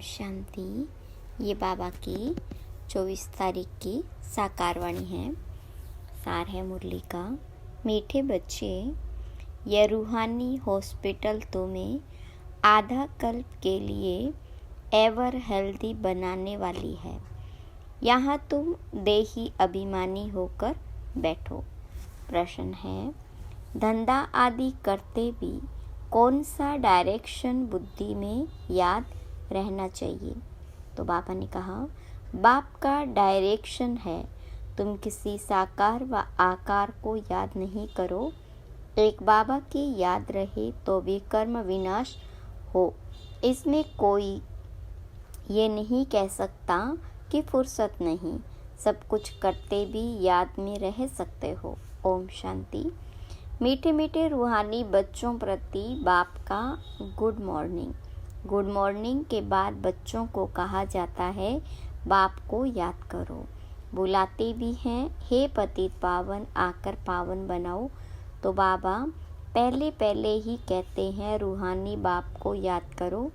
शांति। ये बाबा की 24 तारीख की साकारवाणी है। सार है मुरली का। मीठे बच्चे, यह रूहानी हॉस्पिटल तुम्हें आधा कल्प के लिए एवर हेल्दी बनाने वाली है। यहाँ तुम देही अभिमानी होकर बैठो। प्रश्न है, धंधा आदि करते भी कौन सा डायरेक्शन बुद्धि में याद रहना चाहिए? तो बाबा ने कहा, बाप का डायरेक्शन है तुम किसी साकार व आकार को याद नहीं करो। एक बाबा की याद रहे तो भी कर्म विनाश हो। इसमें कोई ये नहीं कह सकता कि फुर्सत नहीं, सब कुछ करते भी याद में रह सकते हो। ओम शांति। मीठे मीठे रूहानी बच्चों प्रति बाप का गुड मॉर्निंग। गुड मॉर्निंग के बाद बच्चों को कहा जाता है, बाप को याद करो। बुलाते भी हैं, हे पतित पावन आकर पावन बनाओ। तो बाबा पहले पहले ही कहते हैं, रूहानी बाप को याद करो।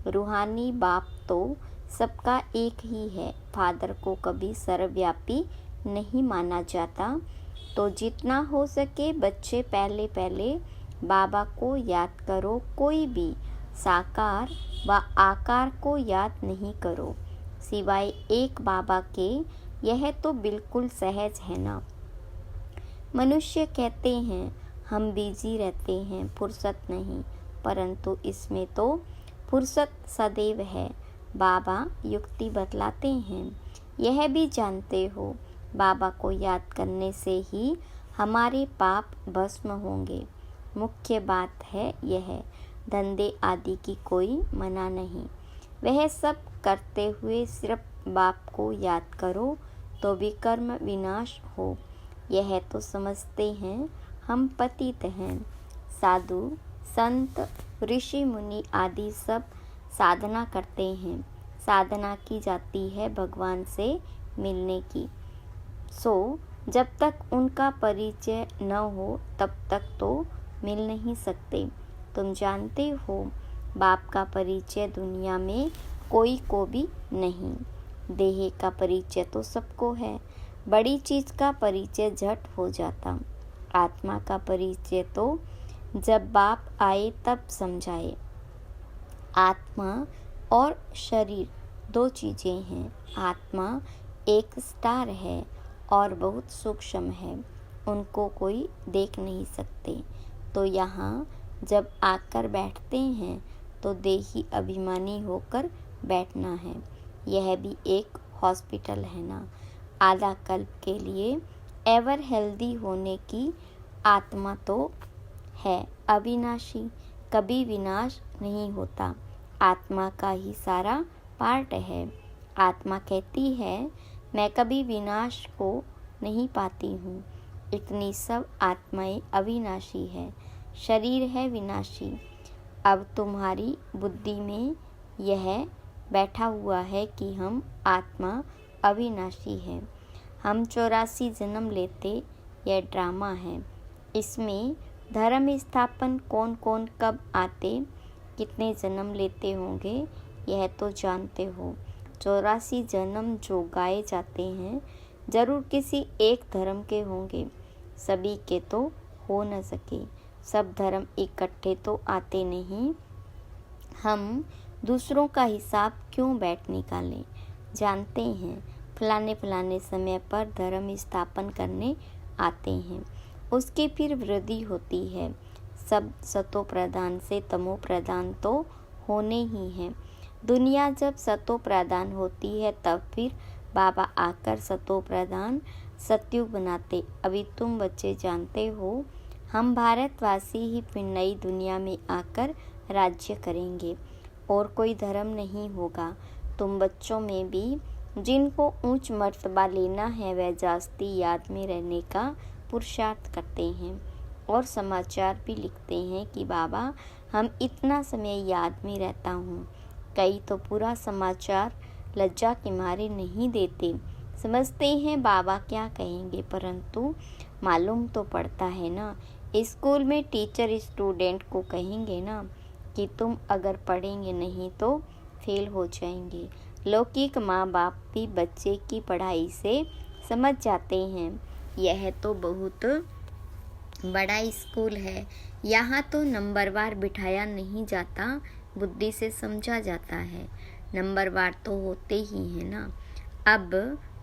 रूहानी बाप तो सबका एक ही है। फादर को कभी सर्वव्यापी नहीं माना जाता। तो जितना हो सके बच्चे पहले पहले बाबा को याद करो। कोई भी साकार व आकार को याद नहीं करो सिवाय एक बाबा के। यह तो बिल्कुल सहज है ना। मनुष्य कहते हैं हम बिजी रहते हैं, फुर्सत नहीं, परंतु इसमें तो फुर्सत सदैव है। बाबा युक्ति बतलाते हैं। यह भी जानते हो, बाबा को याद करने से ही हमारे पाप भस्म होंगे। मुख्य बात है यह, धंधे आदि की कोई मना नहीं। वह सब करते हुए सिर्फ बाप को याद करो तो भी कर्म विनाश हो। यह तो समझते हैं हम पतित हैं। साधु संत ऋषि मुनि आदि सब साधना करते हैं। साधना की जाती है भगवान से मिलने की। सो जब तक उनका परिचय न हो तब तक तो मिल नहीं सकते। तुम जानते हो, बाप का परिचय दुनिया में कोई को भी नहीं। देह का परिचय तो सबको है। बड़ी चीज का परिचय झट हो जाता। आत्मा का परिचय तो जब बाप आए तब समझाए। आत्मा और शरीर दो चीजें हैं। आत्मा एक स्टार है और बहुत सूक्ष्म है, उनको कोई देख नहीं सकते। तो यहाँ जब आकर बैठते हैं तो देही अभिमानी होकर बैठना है। यह भी एक हॉस्पिटल है ना। आधा कल्प के लिए एवर हेल्दी होने की आत्मा तो है अविनाशी, कभी विनाश नहीं होता। आत्मा का ही सारा पार्ट है। आत्मा कहती है, मैं कभी विनाश को नहीं पाती हूँ। इतनी सब आत्माएं अविनाशी है, शरीर है विनाशी। अब तुम्हारी बुद्धि में यह बैठा हुआ है कि हम आत्मा अविनाशी है। हम 84 जन्म लेते, यह ड्रामा है। इसमें धर्म स्थापन कौन कौन कब आते, कितने जन्म लेते होंगे, यह तो जानते हो। 84 जन्म जो गाए जाते हैं जरूर किसी एक धर्म के होंगे। सभी के तो हो न सके। सब धर्म इकट्ठे तो आते नहीं। हम दूसरों का हिसाब क्यों बैठ निकालें। जानते हैं फलाने समय पर धर्म स्थापन करने आते हैं, उसकी फिर वृद्धि होती है। सब सतो प्रधान से तमो प्रधान तो होने ही हैं। दुनिया जब सतो प्रधान होती है तब फिर बाबा आकर सतो प्रधान सतयुग बनाते। अभी तुम बच्चे जानते हो, हम भारतवासी ही फिर नई दुनिया में आकर राज्य करेंगे और कोई धर्म नहीं होगा। तुम बच्चों में भी जिनको ऊंच मर्तबा लेना है वह जास्ती याद में रहने का पुरुषार्थ करते हैं और समाचार भी लिखते हैं कि बाबा हम इतना समय याद में रहता हूँ। कई तो पूरा समाचार लज्जा के मारे नहीं देते, समझते हैं बाबा क्या कहेंगे, परंतु मालूम तो पड़ता है ना। स्कूल में टीचर स्टूडेंट को कहेंगे ना कि तुम अगर पढ़ेंगे नहीं तो फेल हो जाएंगे। लौकिक माँ बाप भी बच्चे की पढ़ाई से समझ जाते हैं, यह तो बहुत बड़ा स्कूल है, यहाँ तो नंबरवार बिठाया नहीं जाता, बुद्धि से समझा जाता है। नंबरवार तो होते ही हैं ना। अब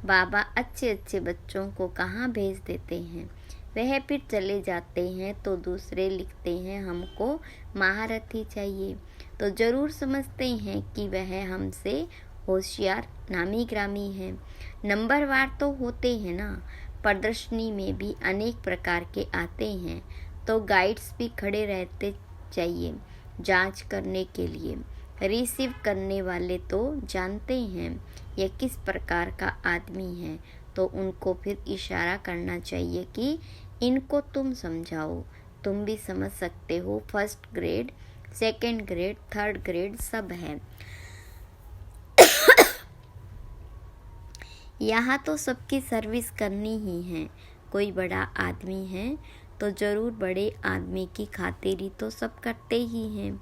बाबा अच्छे अच्छे बच्चों को कहाँ भेज देते हैं, वह फिर चले जाते हैं तो दूसरे लिखते हैं हमको महारथी चाहिए, तो ज़रूर समझते हैं कि वह हमसे होशियार नामी ग्रामी है। नंबरवार तो होते हैं ना। प्रदर्शनी में भी अनेक प्रकार के आते हैं, तो गाइड्स भी खड़े रहते चाहिए जांच करने के लिए। रिसीव करने वाले तो जानते हैं यह किस प्रकार का आदमी है, तो उनको फिर इशारा करना चाहिए कि इनको तुम समझाओ, तुम भी समझ सकते हो। First grade, second grade, third grade सब है। यहाँ तो सबकी सर्विस करनी ही है। कोई बड़ा आदमी है तो ज़रूर बड़े आदमी की खातिरी तो सब करते ही हैं,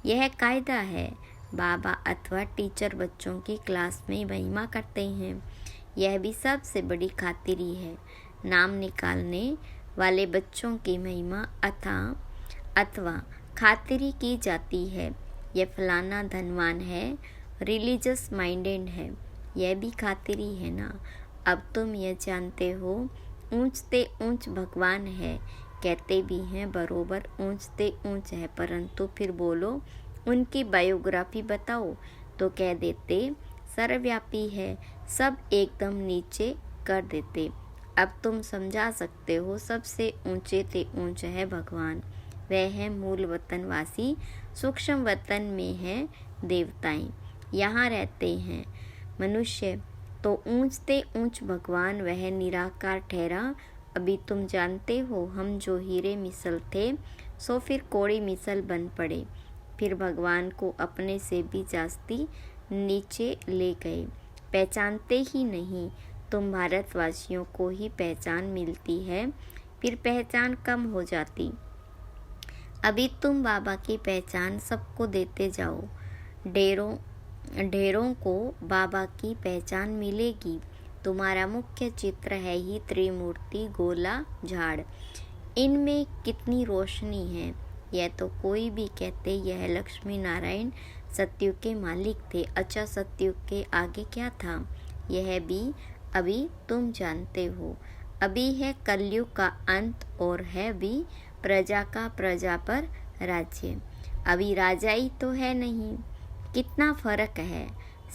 यह कायदा है। बाबा अथवा टीचर बच्चों की क्लास में महिमा करते हैं, यह भी सबसे बड़ी खातिरी है। नाम निकालने वाले बच्चों की महिमा अथवा खातिरी की जाती है। यह फलाना धनवान है, रिलीजियस माइंडेड है, यह भी खातिरी है ना। अब तुम यह जानते हो ऊंचते ऊंच भगवान है, कहते भी हैं बरोबर ऊंचते ऊंच है, परंतु फिर बोलो उनकी बायोग्राफी बताओ तो कह देते सर्वव्यापी है, सब एकदम नीचे कर देते। अब तुम समझा सकते हो सबसे ऊंचे ते ऊंच है भगवान, वह है मूल वतनवासी, सूक्ष्म वतन में है देवताएं, यहाँ रहते हैं मनुष्य, तो ऊंचते ऊंच भगवान वह निराकार ठहरा। अभी तुम जानते हो हम जो हीरे मिसल थे सो फिर कोड़ी मिसल बन पड़े, फिर भगवान को अपने से भी जास्ती नीचे ले गए। पहचानते ही नहीं, तुम भारतवासियों को ही पहचान मिलती है, फिर पहचान कम हो जाती। अभी तुम बाबा की पहचान सबको देते जाओ, ढेरों को बाबा की पहचान मिलेगी। तुम्हारा मुख्य चित्र है ही त्रिमूर्ति गोला झाड़, इनमें कितनी रोशनी है, यह तो कोई भी कहते यह लक्ष्मी नारायण सत्युग के मालिक थे। अच्छा, सत्युग के आगे क्या था, यह भी अभी तुम जानते हो। अभी है कलयुग का अंत और है भी प्रजा का प्रजा पर राज्य। अभी राजाई तो है नहीं, कितना फर्क है।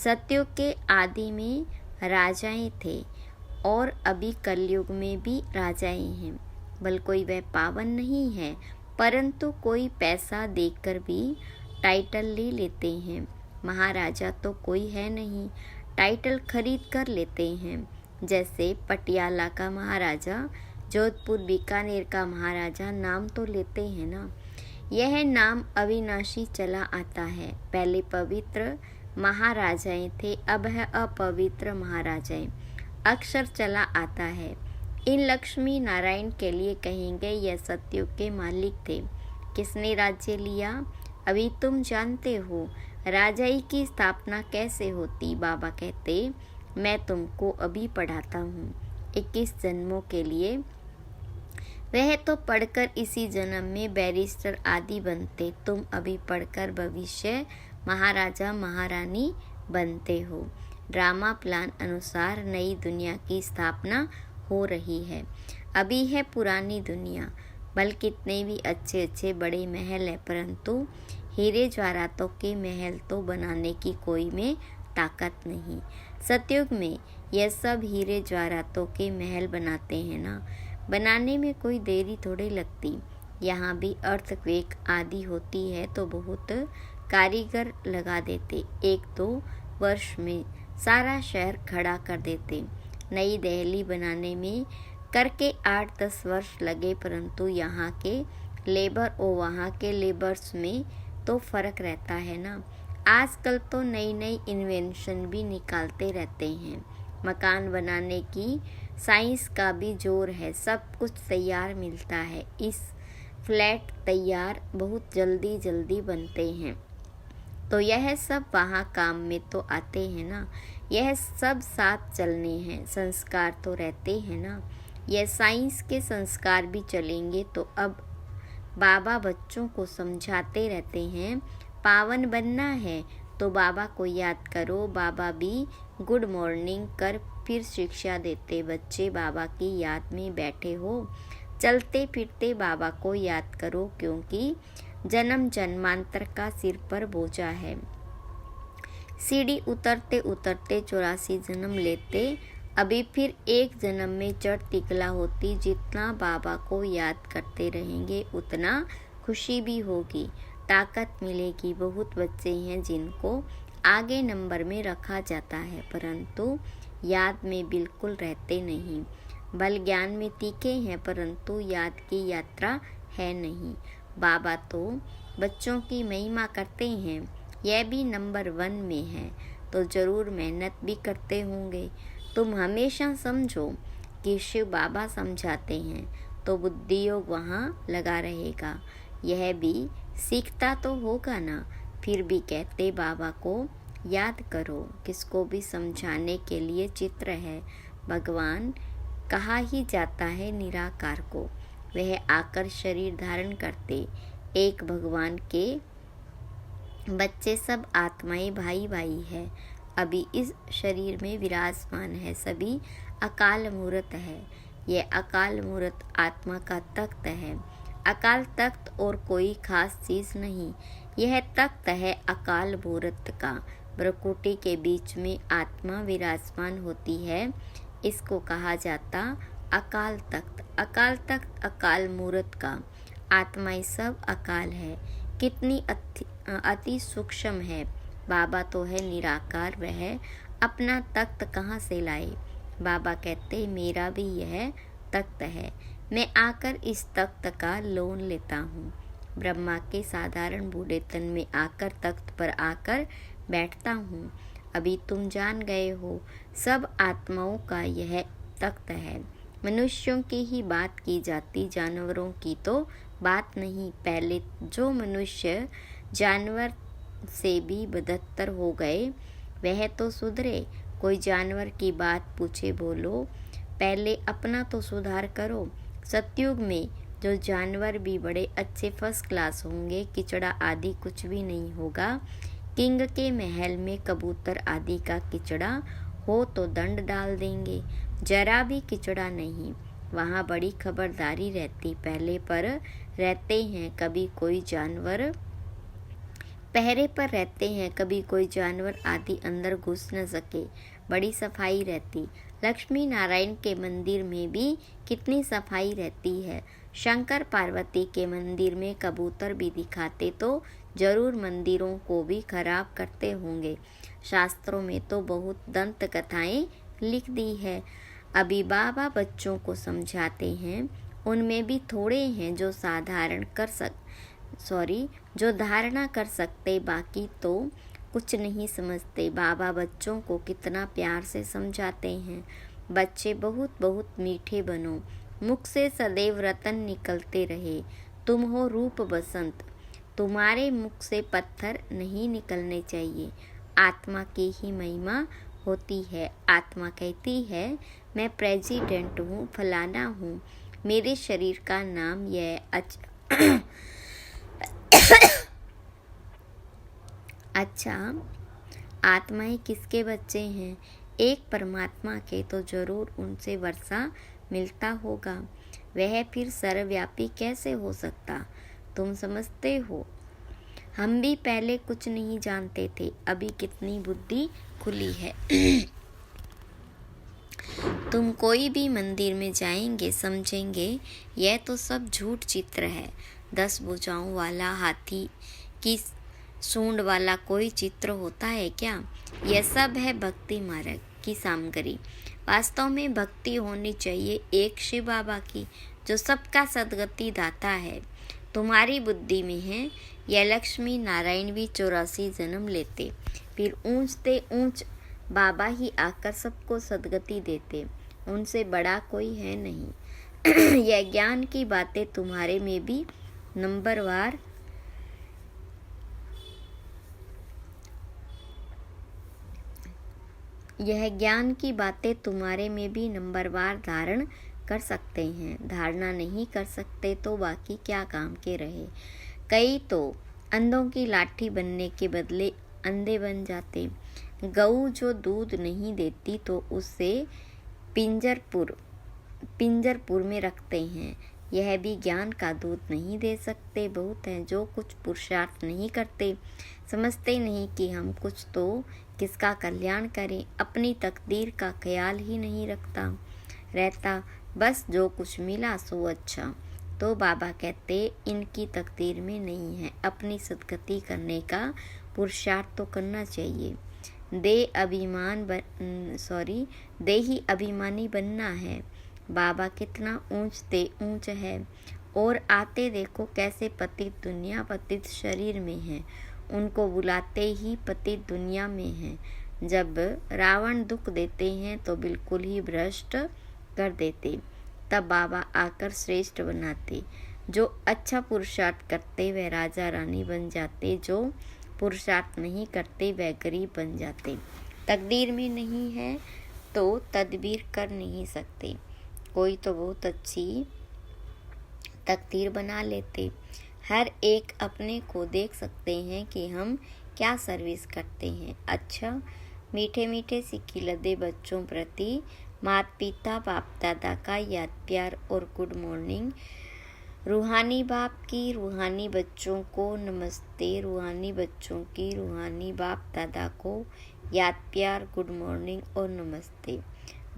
सत्युग के आदि में राजाएं थे और अभी कलयुग में भी राजाएं हैं। भल कोई वह पावन नहीं है, परंतु कोई पैसा देकर भी टाइटल ले लेते हैं। महाराजा तो कोई है नहीं, टाइटल खरीद कर लेते हैं। जैसे पटियाला का महाराजा, जोधपुर बीकानेर का महाराजा, नाम तो लेते हैं ना। यह नाम अविनाशी चला आता है। पहले पवित्र महाराजाएं थे, अब है अपवित्र महाराजाएं। अक्सर चला आता है। इन लक्ष्मी नारायण के लिए कहेंगे यह सत्युग के मालिक थे। किसने राज्य लिया, अभी तुम जानते हो। राजाई की स्थापना कैसे होती, बाबा कहते मैं तुमको अभी पढ़ाता हूँ 21 जन्मों के लिए। वह तो पढ़कर इसी जन्म में बैरिस्टर आदि बनते, तुम अभी पढ़कर भविष्य महाराजा महारानी बनते हो। ड्रामा प्लान अनुसार नई दुनिया की स्थापना हो रही है। अभी है पुरानी दुनिया, बल्कि कितने भी अच्छे अच्छे बड़े महल है, परंतु हीरे जवाहरातों के महल तो बनाने की कोई में ताकत नहीं। सतयुग में यह सब हीरे जवाहरातों के महल बनाते हैं ना, बनाने में कोई देरी थोड़ी लगती। यहाँ भी अर्थक्वेक आदि होती है तो बहुत कारीगर लगा देते, 1-2 वर्ष में सारा शहर खड़ा कर देते। नई दिल्ली बनाने में करके 8-10 वर्ष लगे, परंतु यहाँ के लेबर और वहाँ के लेबर्स में तो फ़र्क रहता है ना। आजकल तो नई नई इन्वेंशन भी निकालते रहते हैं। मकान बनाने की साइंस का भी जोर है, सब कुछ तैयार मिलता है। इस फ्लैट तैयार बहुत जल्दी बनते हैं, तो यह सब वहाँ काम में तो आते हैं ना। यह सब साथ चलने हैं, संस्कार तो रहते हैं ना। यह साइंस के संस्कार भी चलेंगे तो अब बाबा बच्चों को समझाते रहते हैं, पावन बनना है तो बाबा को याद करो। बाबा भी गुड मॉर्निंग कर फिर शिक्षा देते, बच्चे बाबा की याद में बैठे हो, चलते फिरते बाबा को याद करो, क्योंकि जन्म जन्मांतर का सिर पर बोझा है। सीढ़ी उतरते उतरते 84 जन्म लेते, अभी फिर एक जन्म में जड़ तिकला होती। जितना बाबा को याद करते रहेंगे उतना खुशी भी होगी, ताकत मिलेगी। बहुत बच्चे हैं जिनको आगे नंबर में रखा जाता है, परंतु याद में बिल्कुल रहते नहीं। बल ज्ञान में तीखे हैं, परंतु याद की यात्रा है नहीं। बाबा तो बच्चों की महिमा करते हैं, यह भी नंबर 1 में है, तो ज़रूर मेहनत भी करते होंगे। तुम हमेशा समझो कि शिव बाबा समझाते हैं तो बुद्धि योग वहाँ लगा रहेगा। यह भी सीखता तो होगा ना, फिर भी कहते बाबा को याद करो। किसको भी समझाने के लिए चित्र है। भगवान कहा ही जाता है निराकार को, वह आकर शरीर धारण करते। एक भगवान के बच्चे सब आत्माएं भाई भाई है, अभी इस शरीर में विराजमान है। सभी अकाल मूर्त है। यह अकाल मूर्त आत्मा का तख्त है। अकाल तख्त और कोई खास चीज़ नहीं, यह तख्त है अकाल मूर्त का। ब्रह्मकुटी के बीच में आत्मा विराजमान होती है, इसको कहा जाता अकाल तख्त। अकाल तख्त अकाल मूर्त का। आत्माएं सब अकाल है। कितनी अति सूक्ष्म है। बाबा तो है निराकार, वह अपना तख्त कहाँ से लाए। बाबा कहते मेरा भी यह तख्त है, मैं आकर इस तख्त का लोन लेता हूँ। ब्रह्मा के साधारण बूढ़े तन में आकर तख्त पर आकर बैठता हूँ। अभी तुम जान गए हो, सब आत्माओं का यह तख्त है। मनुष्यों की ही बात की जाती, जानवरों की तो बात नहीं। पहले जो मनुष्य जानवर से भी बदतर हो गए, वह तो सुधरे। कोई जानवर की बात पूछे, बोलो पहले अपना तो सुधार करो। सतयुग में जो जानवर भी बड़े अच्छे फर्स्ट क्लास होंगे, किचड़ा आदि कुछ भी नहीं होगा। किंग के महल में कबूतर आदि का किचड़ा हो तो दंड डाल देंगे, जरा भी किचड़ा नहीं। वहाँ बड़ी खबरदारी रहती, पहले पर रहते हैं, कभी कोई जानवर पहरे पर रहते हैं, कभी कोई जानवर आदि अंदर घुस न सके। बड़ी सफाई रहती। लक्ष्मी नारायण के मंदिर में भी कितनी सफाई रहती है। शंकर पार्वती के मंदिर में कबूतर भी दिखाते तो जरूर मंदिरों को भी खराब करते होंगे। शास्त्रों में तो बहुत दंत कथाएं लिख दी है। अभी बाबा बच्चों को समझाते हैं, उनमें भी थोड़े हैं जो जो धारणा कर सकते, बाकी तो कुछ नहीं समझते। बाबा बच्चों को कितना प्यार से समझाते हैं, बच्चे बहुत बहुत मीठे बनो, मुख से सदैव रतन निकलते रहे। तुम हो रूप बसंत, तुम्हारे मुख से पत्थर नहीं निकलने चाहिए। आत्मा की ही महिमा होती है। आत्मा कहती है मैं प्रेसिडेंट हूँ, फलाना हूँ, मेरे शरीर का नाम यह अच्छा, आत्माएं किसके बच्चे हैं? एक परमात्मा के, तो जरूर उनसे वर्षा मिलता होगा। वह फिर सर्वव्यापी कैसे हो सकता? तुम समझते हो, हम भी पहले कुछ नहीं जानते थे, अभी कितनी बुद्धि खुली है। तुम कोई भी मंदिर में जाएंगे, समझेंगे यह तो सब झूठ चित्र है। 10 भुजाओं वाला हाथी की सूंड वाला कोई चित्र होता है क्या? यह सब है भक्ति मार्ग की सामग्री। वास्तव में भक्ति होनी चाहिए एक शिव बाबा की, जो सबका सदगति दाता है। तुम्हारी बुद्धि में है। यह लक्ष्मी नारायण भी 84 जन्म लेते, फिर ऊंचते ऊंच बाबा ही आकर सबको सदगति देते, उनसे बड़ा कोई है नहीं। यह ज्ञान की बातें तुम्हारे में भी नंबरवार यह ज्ञान की बातें तुम्हारे में भी नंबरवार धारण कर सकते हैं। धारणा नहीं कर सकते तो बाकी क्या काम के रहे। कई तो अंधों की लाठी बनने के बदले अंधे बन जाते। गऊ जो दूध नहीं देती तो उससे पिंजरपुर में रखते हैं। यह भी ज्ञान का दूध नहीं दे सकते। बहुत हैं जो कुछ पुरुषार्थ नहीं करते, समझते नहीं कि हम कुछ तो किसका कल्याण करें, अपनी तकदीर का ख्याल ही नहीं रहता, बस जो कुछ मिला सो अच्छा। तो बाबा कहते इनकी तकदीर में नहीं है, अपनी सदगति करने का पुरुषार्थ तो करना चाहिए। देही अभिमानी बनना है। बाबा कितना ऊंच है और आते देखो कैसे पतित दुनिया पतित शरीर में है, उनको बुलाते ही पतित दुनिया में है। जब रावण दुख देते हैं तो बिल्कुल ही भ्रष्ट कर देते, तब बाबा आकर श्रेष्ठ बनाते। जो अच्छा पुरुषार्थ करते वह राजा रानी बन जाते, जो पुरुषार्थ नहीं करते वह गरीब बन जाते। तकदीर में नहीं है तो तदबीर कर नहीं सकते। कोई तो बहुत अच्छी तकदीर बना लेते। हर एक अपने को देख सकते हैं कि हम क्या सर्विस करते हैं। अच्छा, मीठे मीठे सिक्की लदे बच्चों प्रति माता पिता बाप दादा का याद प्यार और गुड मॉर्निंग। रूहानी बाप की रूहानी बच्चों को नमस्ते। रूहानी बच्चों की रूहानी बाप दादा को याद प्यार गुड मॉर्निंग और नमस्ते।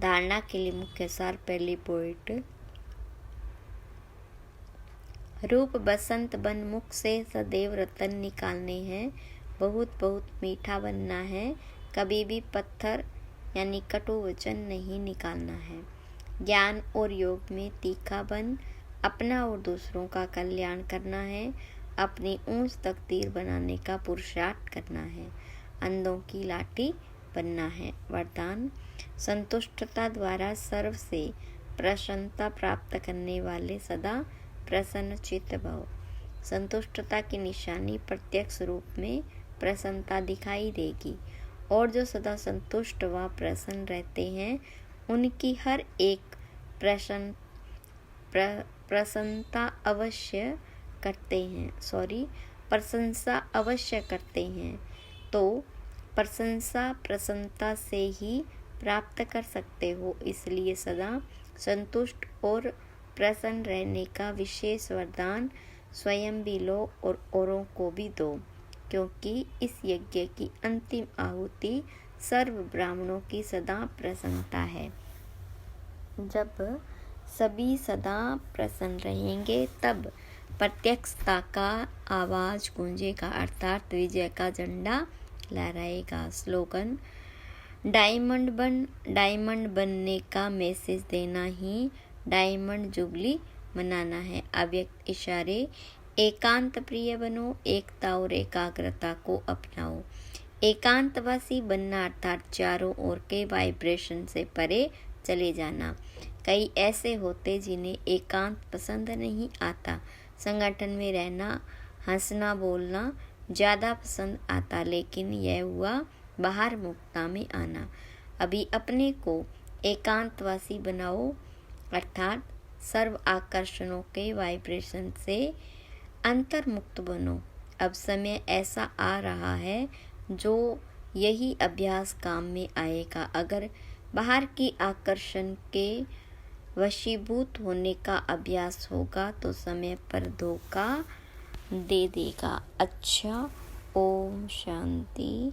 धारणा के लिए मुख्य सार। पहली पॉइंट, रूप बसंत बन मुख से सदैव रतन निकालने हैं। बहुत बहुत मीठा बनना है, कभी भी पत्थर यानी कटु वचन नहीं निकालना है। ज्ञान और योग में तीखा बन अपना और दूसरों का कल्याण करना है। अपनी ऊंच तकदीर बनाने का पुरुषार्थ करना है। अंधों की लाठी बनना है। वरदान, संतुष्टता द्वारा सर्व से प्रसन्नता प्राप्त करने वाले सदा प्रसन्न चित्त भव। संतुष्टता की निशानी प्रत्यक्ष रूप में प्रसन्नता दिखाई देगी, और जो सदा संतुष्ट व प्रसन्न रहते हैं उनकी हर एक प्रशंसा अवश्य करते हैं। तो प्रशंसा प्रसन्नता से ही प्राप्त कर सकते हो, इसलिए सदा संतुष्ट और प्रसन्न रहने का विशेष वरदान स्वयं भी लो और औरों को भी दो, क्योंकि इस यज्ञ की अंतिम आहुति सर्व ब्राह्मणों की सदा प्रसन्नता है। जब सभी सदा प्रसन्न रहेंगे तब प्रत्यक्षता का आवाज गूंजेगा, अर्थात विजय का झंडा लहराएगा। स्लोगन, डायमंड बनने का मैसेज देना ही डायमंड जुबली मनाना है। अव्यक्त इशारे, एकांत प्रिय बनो, एकता और एकाग्रता को अपनाओ। एकांतवासी बनना अर्थात चारों ओर के वाइब्रेशन से परे चले जाना। कई ऐसे होते जिन्हें एकांत पसंद नहीं आता। संगठन में रहना, हंसना बोलना ज़्यादा पसंद आता, लेकिन यह हुआ बाहर मुक्ता में आना। अभी अपने को एकांतवासी बनाओ, अर्थात सर्व आकर्षणों के वाइब्रेशन से अंतर्मुक्त बनो। अब समय ऐसा आ रहा है जो यही अभ्यास काम में आएगा। अगर बाहर की आकर्षण के वशीभूत होने का अभ्यास होगा तो समय पर धोखा दे देगा। अच्छा, ओम शांति।